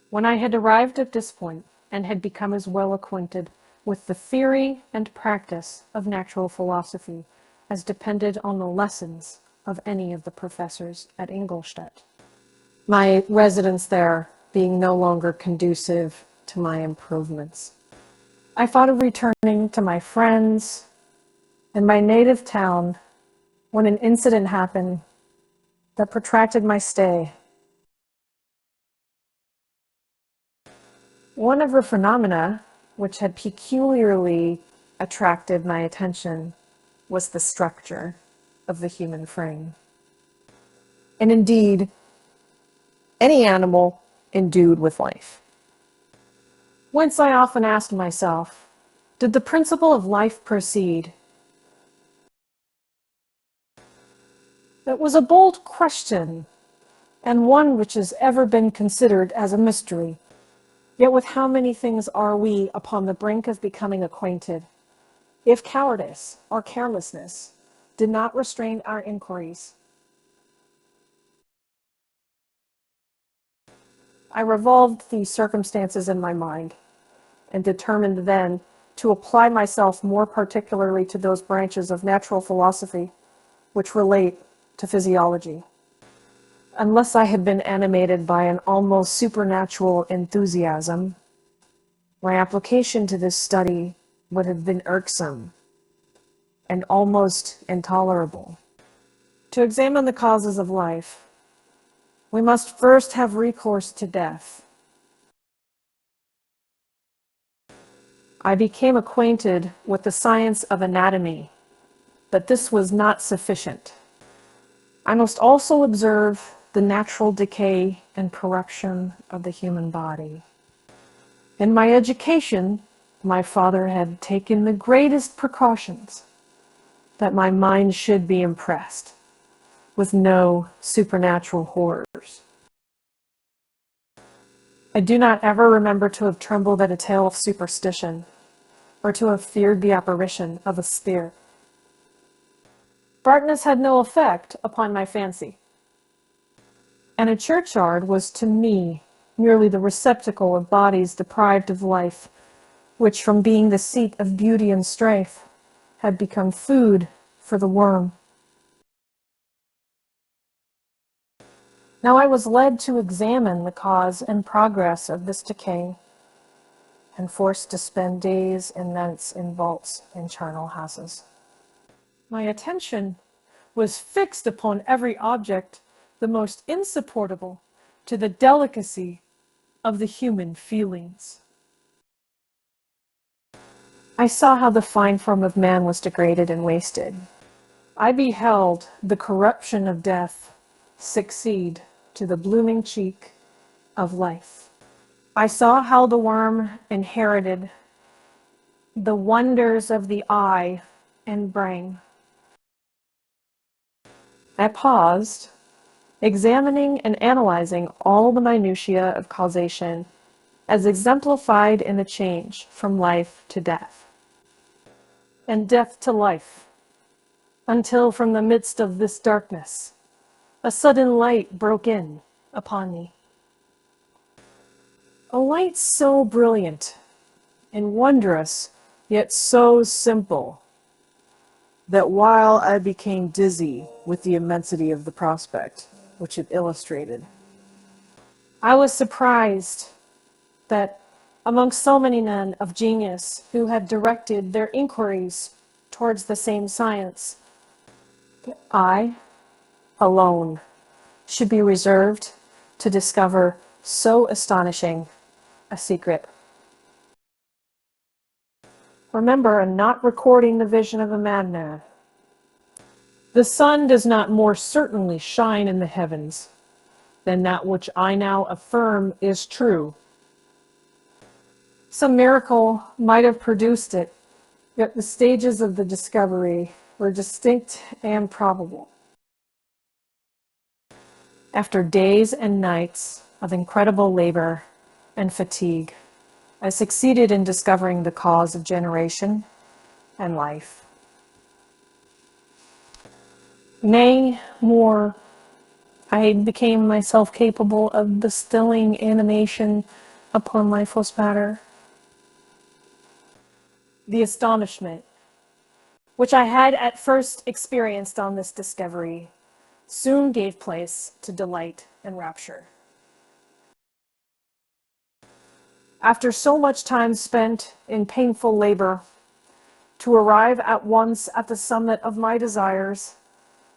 When I had arrived at this point and had become as well acquainted with the theory and practice of natural philosophy as depended on the lessons of any of the professors at Ingolstadt, my residence there being no longer conducive to my improvements, I thought of returning to my friends and my native town when an incident happened that protracted my stay. One of the phenomena which had peculiarly attracted my attention was the structure of the human frame. And indeed, any animal endued with life. Whence I often asked myself, did the principle of life proceed? That was a bold question, and one which has ever been considered as a mystery. Yet with how many things are we upon the brink of becoming acquainted, if cowardice or carelessness did not restrain our inquiries? I revolved these circumstances in my mind, and determined then to apply myself more particularly to those branches of natural philosophy which relate to physiology. Unless I had been animated by an almost supernatural enthusiasm, my application to this study would have been irksome and almost intolerable. To examine the causes of life, we must first have recourse to death. I became acquainted with the science of anatomy, but this was not sufficient. I must also observe the natural decay and corruption of the human body. In my education, my father had taken the greatest precautions that my mind should be impressed with no supernatural horrors. I do not ever remember to have trembled at a tale of superstition, or to have feared the apparition of a spirit. Darkness had no effect upon my fancy, and a churchyard was to me merely the receptacle of bodies deprived of life, which from being the seat of beauty and strength had become food for the worm. Now I was led to examine the cause and progress of this decay, and forced to spend days and nights in vaults and charnel houses. My attention was fixed upon every object the most insupportable to the delicacy of the human feelings. I saw how the fine form of man was degraded and wasted. I beheld the corruption of death succeed to the blooming cheek of life. I saw how the worm inherited the wonders of the eye and brain. I paused, examining and analyzing all the minutiae of causation as exemplified in the change from life to death, and death to life, until from the midst of this darkness, a sudden light broke in upon me. A light so brilliant and wondrous, yet so simple, that while I became dizzy with the immensity of the prospect which it illustrated, I was surprised that amongst so many men of genius who had directed their inquiries towards the same science, I alone should be reserved to discover so astonishing a secret. Remember, I'm not recording the vision of a madman. The sun does not more certainly shine in the heavens than that which I now affirm is true. Some miracle might have produced it, yet the stages of the discovery were distinct and probable. After days and nights of incredible labor and fatigue, I succeeded in discovering the cause of generation and life. Nay, more, I became myself capable of bestilling animation upon lifeless matter. The astonishment, which I had at first experienced on this discovery, soon gave place to delight and rapture. After so much time spent in painful labor, to arrive at once at the summit of my desires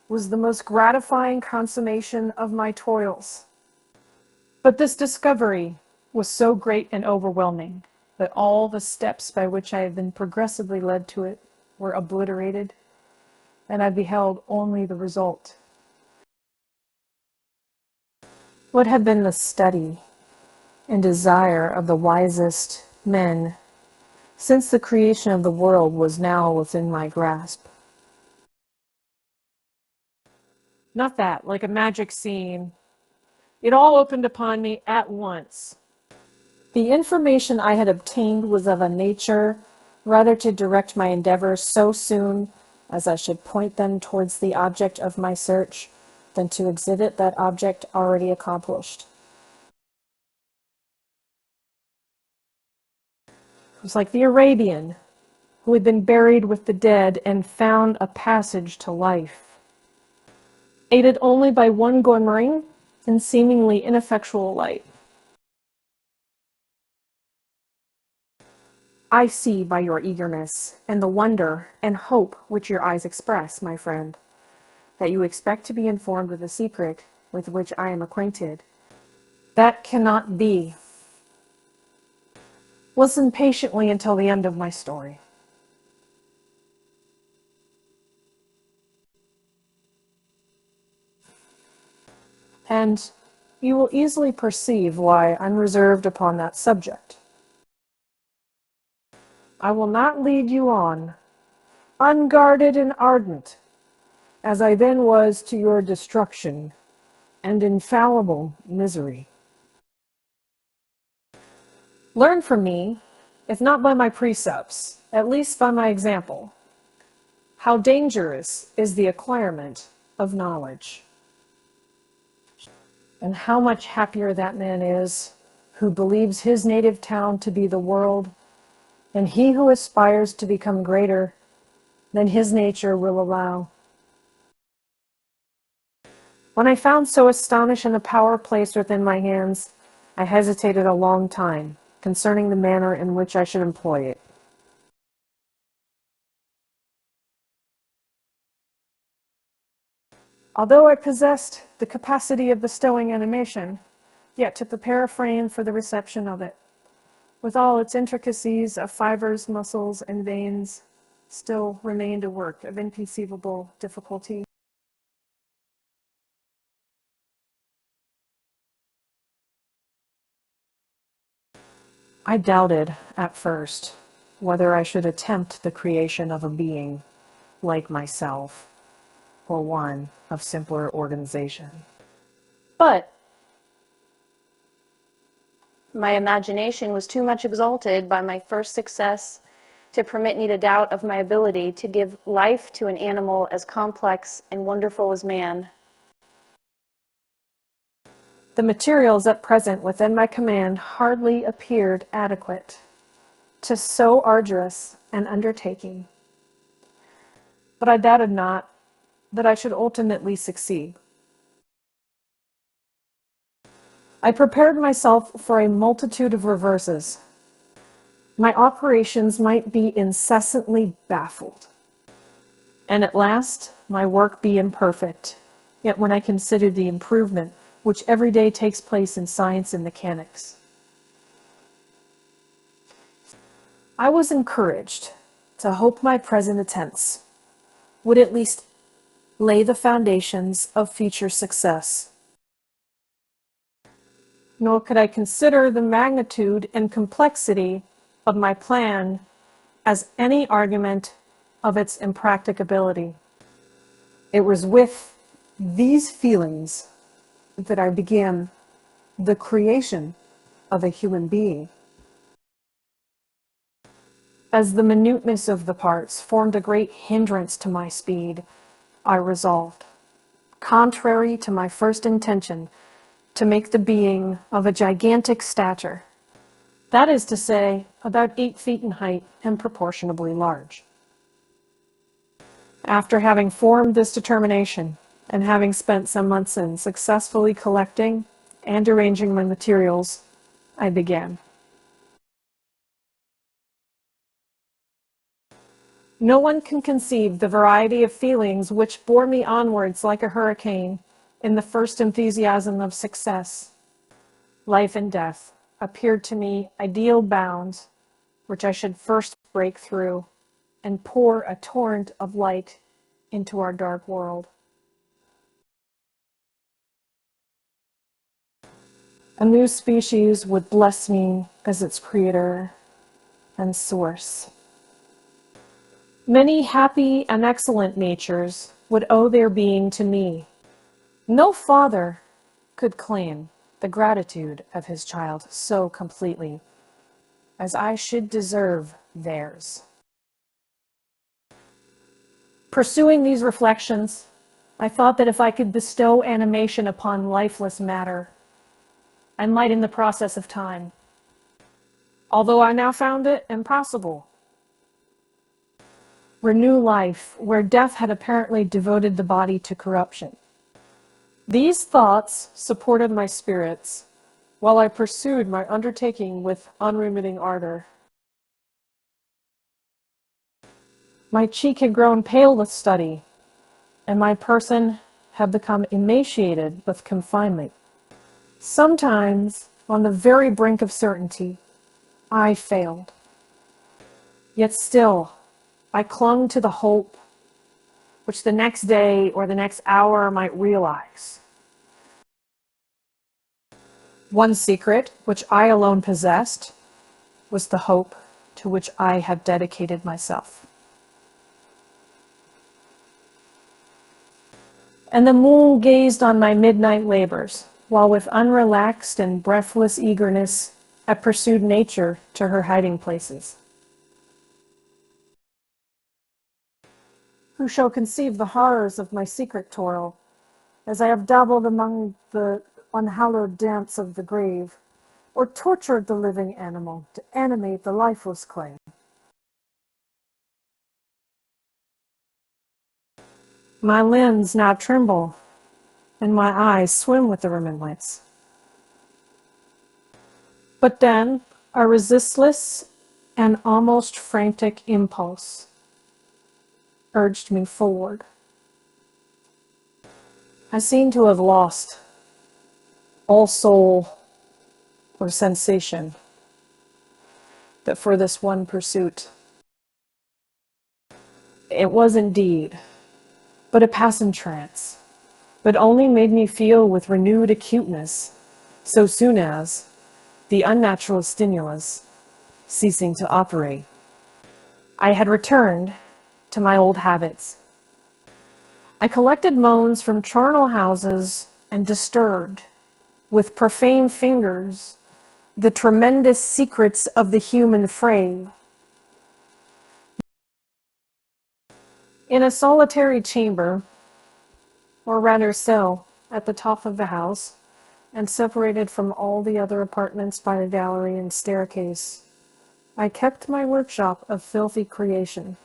was the most gratifying consummation of my toils. But this discovery was so great and overwhelming that all the steps by which I had been progressively led to it were obliterated, and I beheld only the result. What had been the study and desire of the wisest men since the creation of the world was now within my grasp. Not that, like a magic scene, it all opened upon me at once. The information I had obtained was of a nature rather to direct my endeavors so soon as I should point them towards the object of my search than to exhibit that object already accomplished. It was like the Arabian who had been buried with the dead and found a passage to life, aided only by one glimmering and seemingly ineffectual light. I see by your eagerness and the wonder and hope which your eyes express, my friend, that you expect to be informed of the secret with which I am acquainted. That cannot be. Listen patiently until the end of my story. And you will easily perceive why I'm reserved upon that subject. I will not lead you on, unguarded and ardent, as I then was to your destruction and infallible misery. Learn from me, if not by my precepts, at least by my example, how dangerous is the acquirement of knowledge, and how much happier that man is who believes his native town to be the world, and he who aspires to become greater than his nature will allow. When I found so astonishing a power placed within my hands, I hesitated a long time concerning the manner in which I should employ it. Although I possessed the capacity of bestowing animation, yet to prepare a frame for the reception of it, with all its intricacies of fibers, muscles, and veins, still remained a work of inconceivable difficulty. I doubted, at first, whether I should attempt the creation of a being like myself, or one of simpler organization. But my imagination was too much exalted by my first success to permit me to doubt of my ability to give life to an animal as complex and wonderful as man. The materials at present within my command hardly appeared adequate to so arduous an undertaking, but I doubted not that I should ultimately succeed. I prepared myself for a multitude of reverses. My operations might be incessantly baffled, and at last my work be imperfect. Yet when I considered the improvement which every day takes place in science and mechanics, I was encouraged to hope my present attempts would at least lay the foundations of future success. Nor could I consider the magnitude and complexity of my plan as any argument of its impracticability. It was with these feelings that I began the creation of a human being. As the minuteness of the parts formed a great hindrance to my speed, I resolved, contrary to my first intention, to make the being of a gigantic stature, that is to say, about 8 feet in height and proportionably large. After having formed this determination, and having spent some months in successfully collecting and arranging my materials, I began. No one can conceive the variety of feelings which bore me onwards like a hurricane in the first enthusiasm of success. Life and death appeared to me ideal bounds which I should first break through and pour a torrent of light into our dark world. A new species would bless me as its creator and source. Many happy and excellent natures would owe their being to me. No father could claim the gratitude of his child so completely as I should deserve theirs. Pursuing these reflections, I thought that if I could bestow animation upon lifeless matter, I might in the process of time, although I now found it impossible, renew life where death had apparently devoted the body to corruption. These thoughts supported my spirits while I pursued my undertaking with unremitting ardor. My cheek had grown pale with study, and my person had become emaciated with confinement. Sometimes, on the very brink of certainty, I failed. Yet still, I clung to the hope which the next day or the next hour might realize. One secret, which I alone possessed, was the hope to which I had dedicated myself. And the moon gazed on my midnight labors, while with unrelaxed and breathless eagerness I pursued nature to her hiding places. Who shall conceive the horrors of my secret toil, as I have dabbled among the unhallowed damps of the grave, or tortured the living animal to animate the lifeless clay? My limbs now tremble, and my eyes swim with the remembrance. But then a resistless and almost frantic impulse urged me forward. I seemed to have lost all soul or sensation but for this one pursuit. It was indeed but a passing trance, but only made me feel with renewed acuteness so soon as, the unnatural stimulus ceasing to operate, I had returned to my old habits. I collected moans from charnel houses and disturbed, with profane fingers, the tremendous secrets of the human frame. In a solitary chamber, or rather cell, at the top of the house, and separated from all the other apartments by a gallery and staircase, I kept my workshop of filthy creation.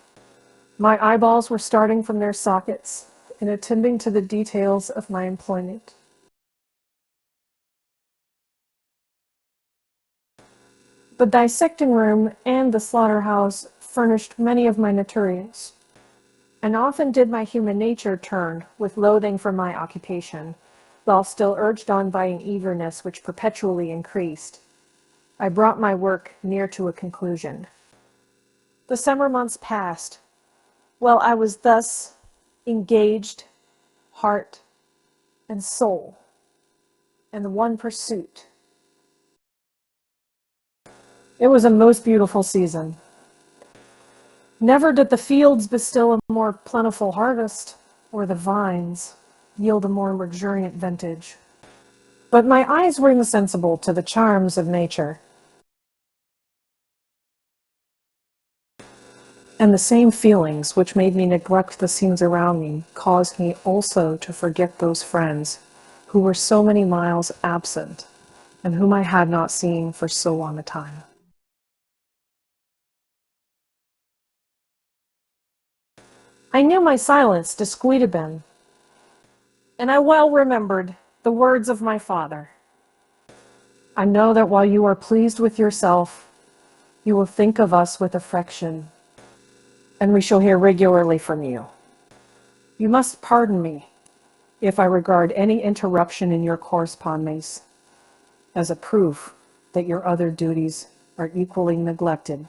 My eyeballs were starting from their sockets in attending to the details of my employment. The dissecting room and the slaughterhouse furnished many of my materials, and often did my human nature turn with loathing from my occupation, while still urged on by an eagerness which perpetually increased. I brought my work near to a conclusion. The summer months passed, while I was thus engaged, heart and soul, in the one pursuit. It was a most beautiful season. Never did the fields bestow a more plentiful harvest, or the vines yield a more luxuriant vintage. But my eyes were insensible to the charms of nature. And the same feelings which made me neglect the scenes around me caused me also to forget those friends who were so many miles absent and whom I had not seen for so long a time. I knew my silence disquieted them, and I well remembered the words of my father. I know that while you are pleased with yourself, you will think of us with affection, and we shall hear regularly from you. You must pardon me if I regard any interruption in your correspondence as a proof that your other duties are equally neglected.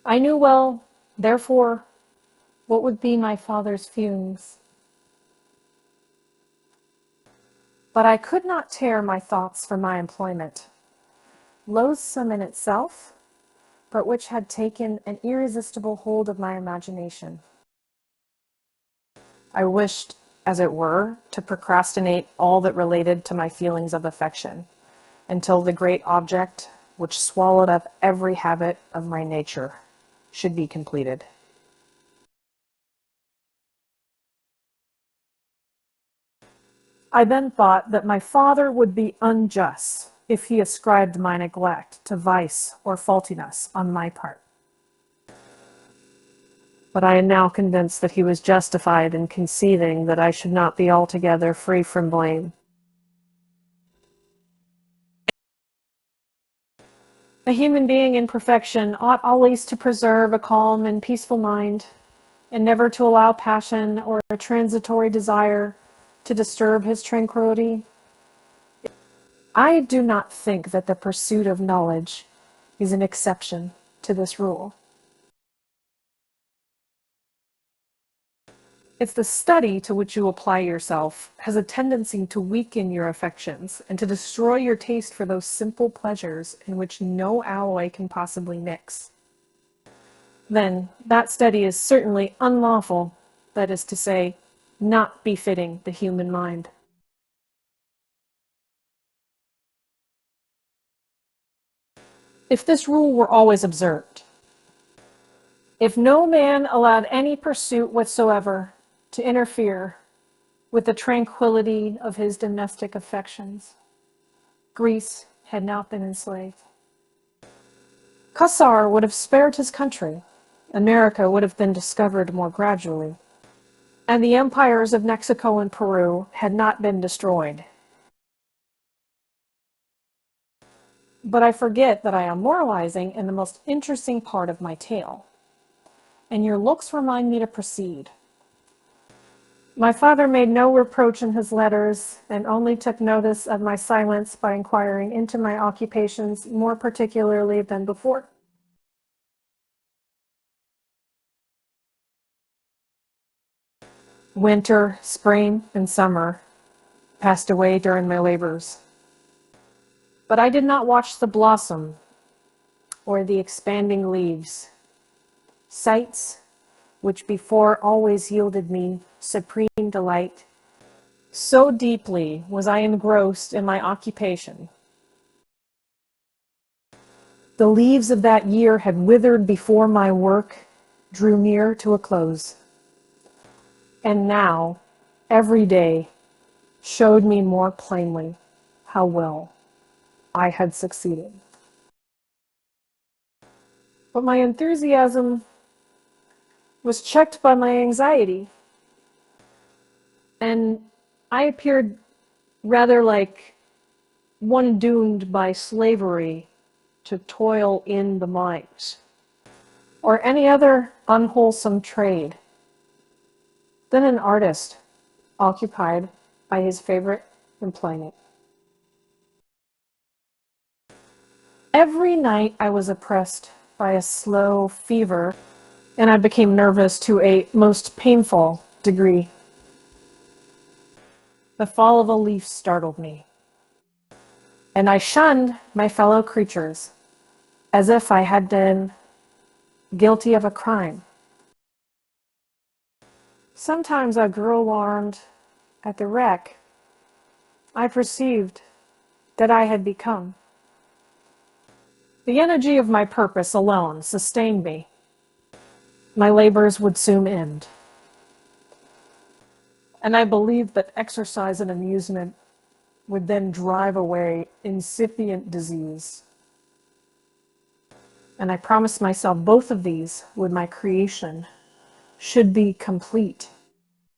I knew well, therefore, what would be my father's feelings. But I could not tear my thoughts from my employment, loathsome in itself, but which had taken an irresistible hold of my imagination. I wished, as it were, to procrastinate all that related to my feelings of affection, until the great object, which swallowed up every habit of my nature, should be completed. I then thought that my father would be unjust if he ascribed my neglect to vice or faultiness on my part. But I am now convinced that he was justified in conceiving that I should not be altogether free from blame. A human being in perfection ought always to preserve a calm and peaceful mind, and never to allow passion or a transitory desire to disturb his tranquility. I do not think that the pursuit of knowledge is an exception to this rule. If the study to which you apply yourself has a tendency to weaken your affections and to destroy your taste for those simple pleasures in which no alloy can possibly mix, then that study is certainly unlawful, that is to say, not befitting the human mind. If this rule were always observed, if no man allowed any pursuit whatsoever to interfere with the tranquility of his domestic affections, Greece had not been enslaved. Caesar would have spared his country. America would have been discovered more gradually. And the empires of Mexico and Peru had not been destroyed. But I forget that I am moralizing in the most interesting part of my tale, and your looks remind me to proceed. My father made no reproach in his letters, and only took notice of my silence by inquiring into my occupations more particularly than before. Winter, spring, and summer passed away during my labors. But I did not watch the blossom or the expanding leaves, sights which before always yielded me supreme delight. So deeply was I engrossed in my occupation. The leaves of that year had withered before my work drew near to a close. And now, every day, showed me more plainly how well I had succeeded. But my enthusiasm was checked by my anxiety, and I appeared rather like one doomed by slavery to toil in the mines, or any other unwholesome trade, than an artist occupied by his favorite employment. Every night I was oppressed by a slow fever, and I became nervous to a most painful degree. The fall of a leaf startled me. and I shunned my fellow creatures as if I had been guilty of a crime. Sometimes I grew alarmed at the wreck I perceived that I had become. The energy of my purpose alone sustained me. My labors would soon end. And I believed that exercise and amusement would then drive away incipient disease. And I promised myself both of these, with my creation, should be complete